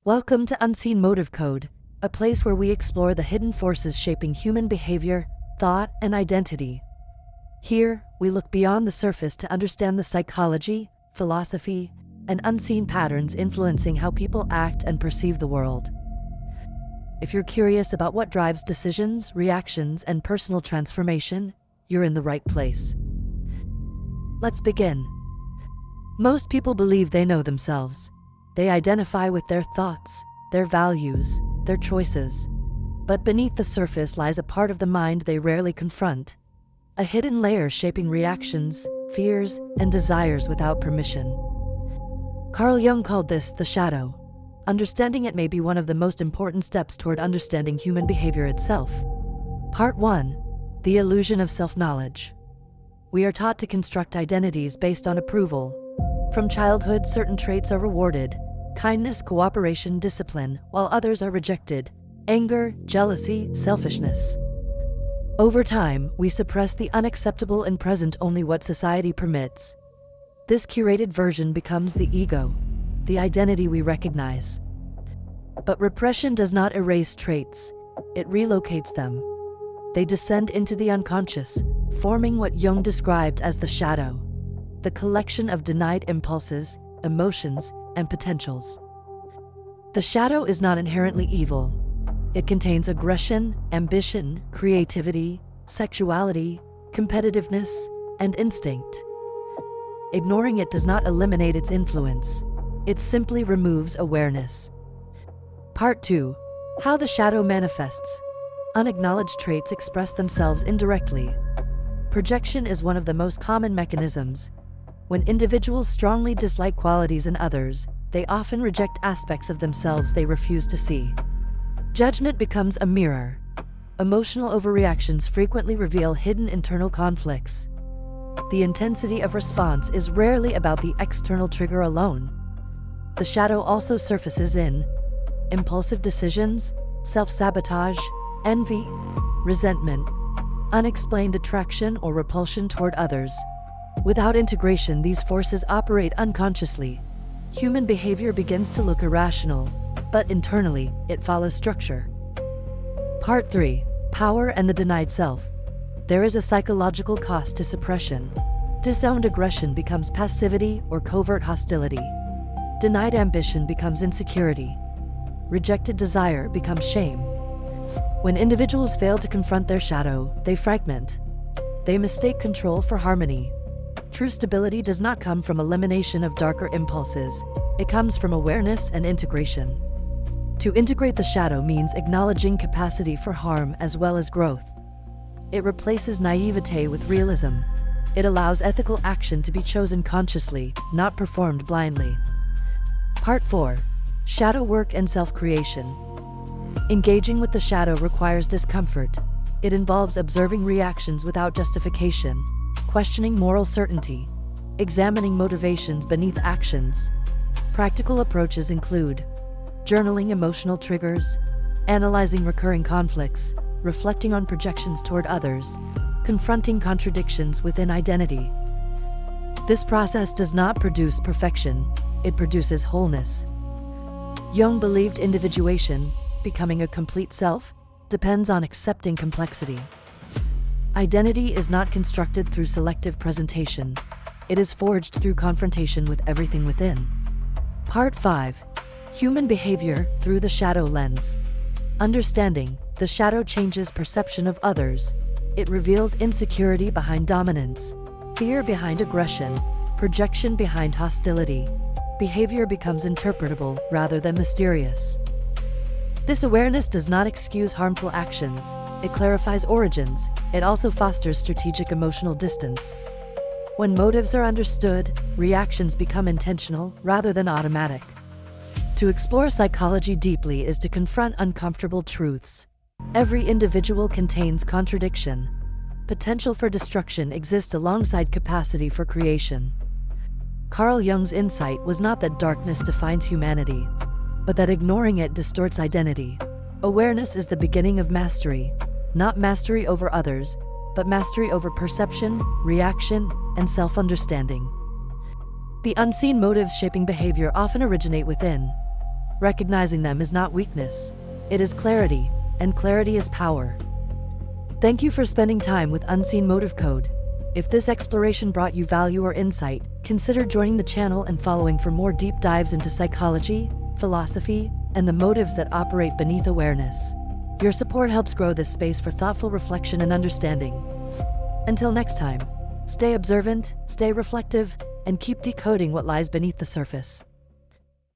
Welcome to Unseen Motive Code, a place where we explore the hidden forces shaping human behavior, thought, and identity. Here, we look beyond the surface to understand the psychology, philosophy, and unseen patterns influencing how people act and perceive the world. If you're curious about what drives decisions, reactions, and personal transformation, you're in the right place. Let's begin. Most people believe they know themselves. They identify with their thoughts, their values, their choices. But beneath the surface lies a part of the mind they rarely confront, a hidden layer shaping reactions, fears, and desires without permission. Carl Jung called this the shadow. Understanding it may be one of the most important steps toward understanding human behavior itself. Part 1. The illusion of self-knowledge. We are taught to construct identities based on approval. From childhood, certain traits are rewarded: kindness, cooperation, discipline, while others are rejected: anger, jealousy, selfishness. Over time, we suppress the unacceptable and present only what society permits. This curated version becomes the ego, the identity we recognize. But repression does not erase traits, it relocates them. They descend into the unconscious, forming what Jung described as the shadow, the collection of denied impulses, emotions, and potentials. The shadow is not inherently evil. It contains aggression, ambition, creativity, sexuality, competitiveness, and instinct. Ignoring it does not eliminate its influence. It simply removes awareness. Part 2. How the shadow manifests. Unacknowledged traits express themselves indirectly. Projection is one of the most common mechanisms. When individuals strongly dislike qualities in others, they often reject aspects of themselves they refuse to see. Judgment becomes a mirror. Emotional overreactions frequently reveal hidden internal conflicts. The intensity of response is rarely about the external trigger alone. The shadow also surfaces in impulsive decisions, self-sabotage, envy, resentment, unexplained attraction or repulsion toward others. Without integration, these forces operate unconsciously. Human behavior begins to look irrational, but internally, it follows structure. Part 3. Power and the denied self. There is a psychological cost to suppression. Disowned aggression becomes passivity or covert hostility. Denied ambition becomes insecurity. Rejected desire becomes shame. When individuals fail to confront their shadow, they fragment. They mistake control for harmony. True stability does not come from elimination of darker impulses. It comes from awareness and integration. To integrate the shadow means acknowledging capacity for harm as well as growth. It replaces naivete with realism. It allows ethical action to be chosen consciously, not performed blindly. Part 4. Shadow work and self-creation. Engaging with the shadow requires discomfort. It involves observing reactions without justification, questioning moral certainty, examining motivations beneath actions. Practical approaches include journaling emotional triggers, analyzing recurring conflicts, reflecting on projections toward others, confronting contradictions within identity. This process does not produce perfection, it produces wholeness. Jung believed individuation, becoming a complete self, depends on accepting complexity. Identity is not constructed through selective presentation. It is forged through confrontation with everything within. Part 5. Human behavior through the shadow lens. Understanding the shadow changes perception of others. It reveals insecurity behind dominance, fear behind aggression, projection behind hostility. Behavior becomes interpretable rather than mysterious. This awareness does not excuse harmful actions. It clarifies origins. It also fosters strategic emotional distance. When motives are understood, reactions become intentional rather than automatic. To explore psychology deeply is to confront uncomfortable truths. Every individual contains contradiction. Potential for destruction exists alongside capacity for creation. Carl Jung's insight was not that darkness defines humanity, but that ignoring it distorts identity. Awareness is the beginning of mastery, not mastery over others, but mastery over perception, reaction, and self-understanding. The unseen motives shaping behavior often originate within. Recognizing them is not weakness. It is clarity, and clarity is power. Thank you for spending time with Unseen Motive Code. If this exploration brought you value or insight, consider joining the channel and following for more deep dives into psychology, philosophy, and the motives that operate beneath awareness. Your support helps grow this space for thoughtful reflection and understanding. Until next time, stay observant, stay reflective, and keep decoding what lies beneath the surface.